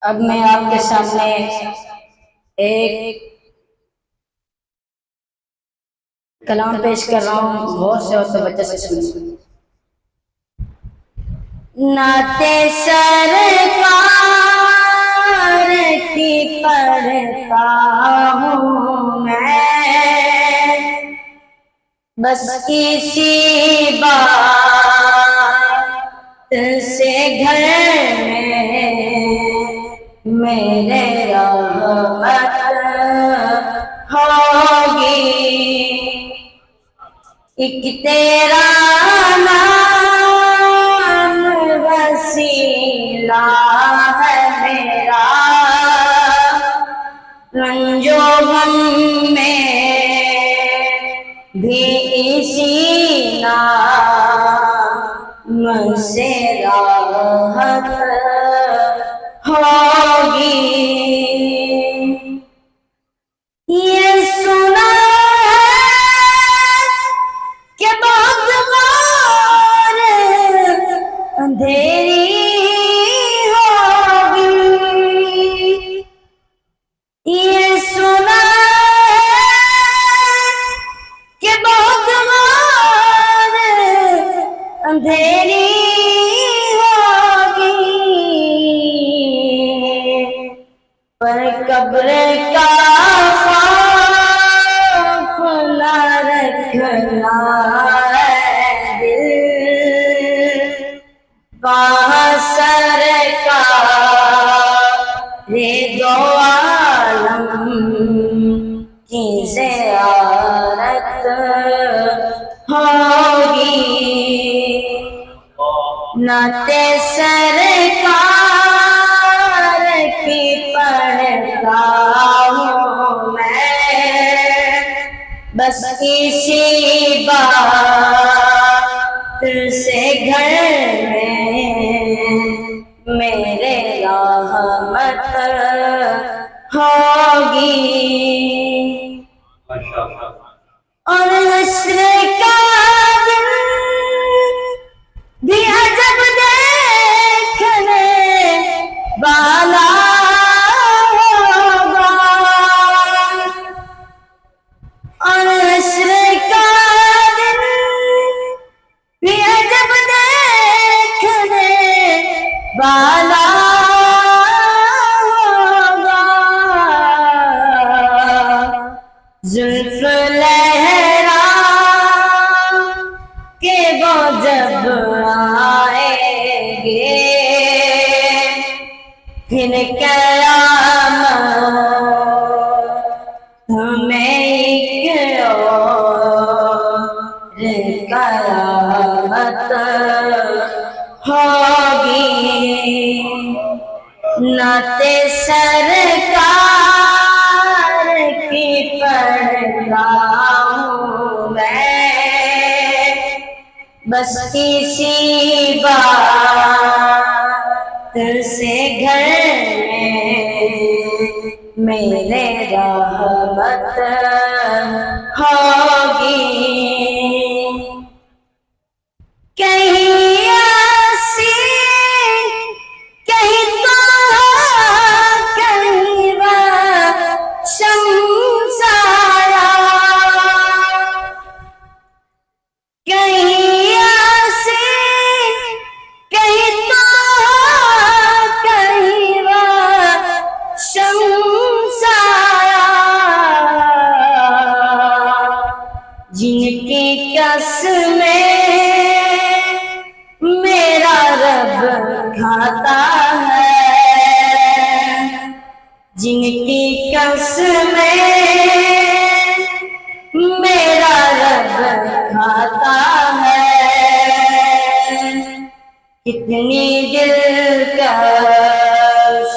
اب میں آپ کے سامنے ایک کلام پیش کر رہا ہوں، غور سے اور توجہ سے سنیں۔ نعت سرکار کی پڑھتا ہوں میں، بس اسی بات سے گھر میں میرے رحمت ہوگی۔ ایک تیرا نام وسیلہ ہے میرا، رنج و غم میں بھی اسی نام سے راحت ہوگی۔ یہ سنا کہ بہت غور اندھیری ہوگی، یہ سنا کہ بہت غور اندھیری ہوگی، پر قبر کا خوف نہ رکھنا ہے دل، وہاں سرکار دو عالم کی زیارت ہوگی۔ نعت سرکار کی پڑھتا ہوں میں، بس اسی بات سے گھر میں میرے رحمت ہوگی۔ اور حشر کا دن بھی عجب دیکھنے والا ہوگا، اور حشر کا دن بھی عجب دیکھنے والا ہوگا۔ زلف لہرا کہ وہ جب آئیں گے، پھر قیامت ہمیں ایک اور قیامت ہوگی۔ نعت سرکار کی پڑھتا ہوں میں، بس اسی بات سے گھر میں میرے رحمت ہوگی۔ کہیں یاسین کہیں طٰہٰ کہیں شمس آیا، کہیں یاسین کہیں طٰہٰ کہیں شمس آیا، جن کی قسمیں میرا رب کھاتا ہے، جن کی قسمیں میرا رب کھاتا ہے، کتنی دلکش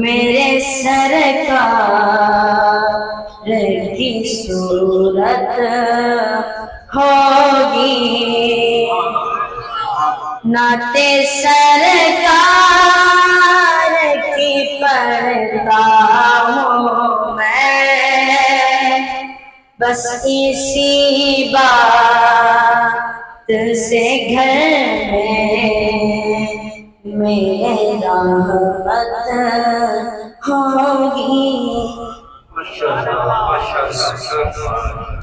میرے سرکار کی صورت ہوگی۔ نعت سرکار کی پڑھتا ہوں میں، بس اسی بات سے گھر میں میرے رحمت ہوگی. ماشاءاللہ ماشاءاللہ.